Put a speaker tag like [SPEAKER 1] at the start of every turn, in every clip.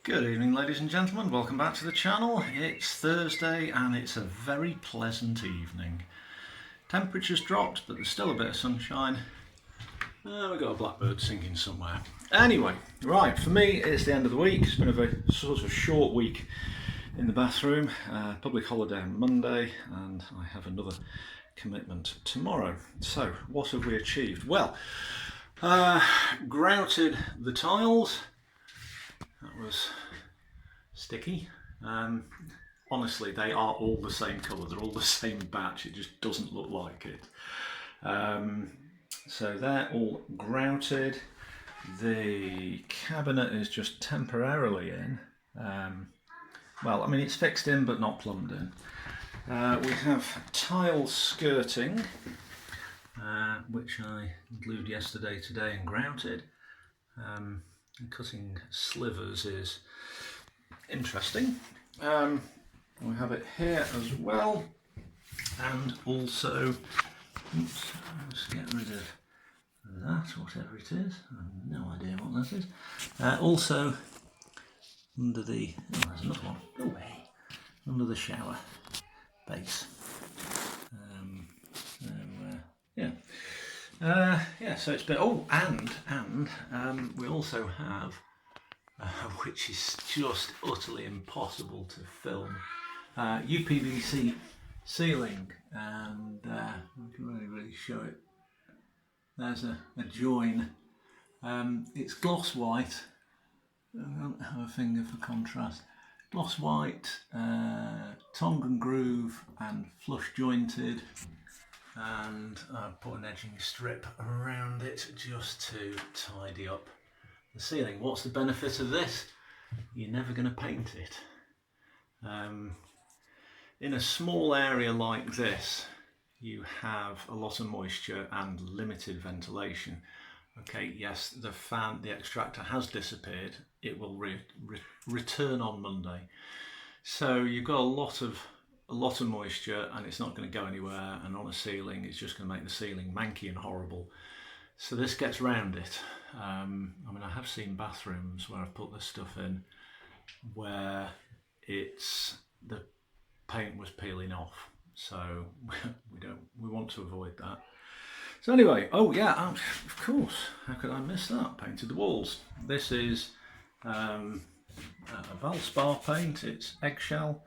[SPEAKER 1] Good evening, ladies and gentlemen, welcome back to the channel. It's Thursday and it's a very pleasant evening. Temperature's dropped, but there's still a bit of sunshine. We've got a blackbird singing somewhere. Anyway, right, for me it's the end of the week. It's been a very sort of short week in the bathroom. Public holiday on Monday, and I have another commitment tomorrow. So, what have we achieved? Well, grouted the tiles. That was sticky. Honestly, they are all the same colour, they're all the same batch, it just doesn't look like it. So they're all grouted. The cabinet is just temporarily in. Well, I mean, it's fixed in but not plumbed in. We have tile skirting, which I glued yesterday, today, and grouted. And cutting slivers is interesting. We have it here as well, and also, oops, let's get rid of that, whatever it is. I have no idea what that is. Also, under the, oh, there's another one. Oh, hey, under the shower base. Yeah, so it's been, oh, and we also have, which is just utterly impossible to film, UPVC ceiling, and I can really show it. There's a join. It's gloss white. I don't have a finger for contrast. Gloss white, tongue and groove, and flush jointed. And I've put an edging strip around it just to tidy up the ceiling. What's the benefit of this? You're never going to paint it. In a small area like this, you have a lot of moisture and limited ventilation. Okay, yes, the fan, the extractor has disappeared. It will return on Monday. So you've got a lot of moisture, and it's not going to go anywhere, and on a ceiling it's just going to make the ceiling manky and horrible. So this gets round it. I mean, I have seen bathrooms where I've put this stuff in where the paint was peeling off, so we want to avoid that. So anyway, oh yeah, of course, how could I miss that? Painted the walls. This is a Valspar paint. It's eggshell,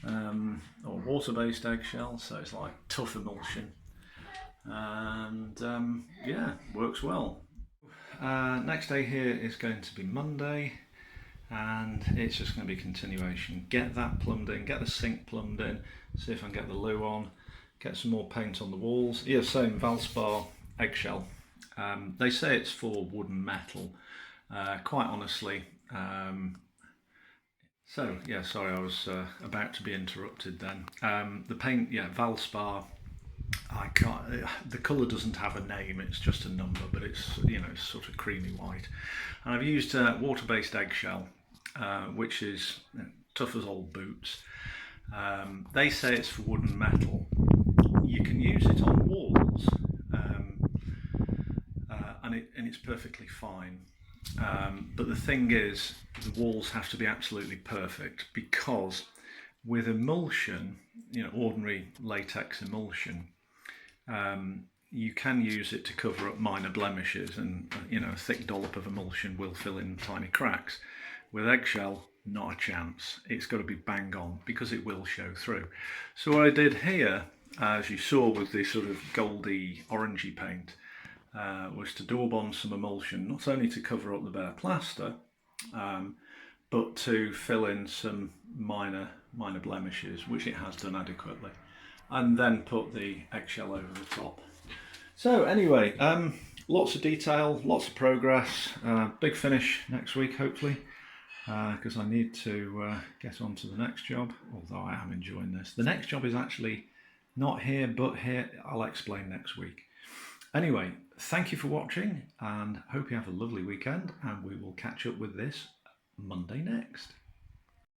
[SPEAKER 1] or water-based eggshell, so it's like tough emulsion, and yeah, works well. Next day here is going to be Monday, and it's just going to be continuation. Get that plumbed in, get the sink plumbed in, see if I can get the loo on, get some more paint on the walls. Yeah, same Valspar eggshell. They say it's for wood and metal. Quite honestly, so yeah, sorry, I was about to be interrupted then. The paint, yeah, Valspar. I can't. The colour doesn't have a name. It's just a number, but it's, you know, it's sort of creamy white. And I've used water-based eggshell, which is, you know, tough as old boots. They say it's for wood and metal. You can use it on walls, and it's perfectly fine. But the thing is, the walls have to be absolutely perfect, because with emulsion, you know, ordinary latex emulsion, you can use it to cover up minor blemishes, and you know, a thick dollop of emulsion will fill in tiny cracks. With eggshell, not a chance. It's got to be bang on, because it will show through. So what I did here, as you saw with the sort of goldy orangey paint, was to daub on some emulsion, not only to cover up the bare plaster, but to fill in some minor blemishes, which it has done adequately, and then put the eggshell over the top. So anyway, lots of detail, lots of progress, big finish next week hopefully, because I need to get on to the next job, although I am enjoying this. The next job is actually not here, but here. I'll explain next week. Anyway, thank you for watching, and hope you have a lovely weekend, and we will catch up with this Monday next.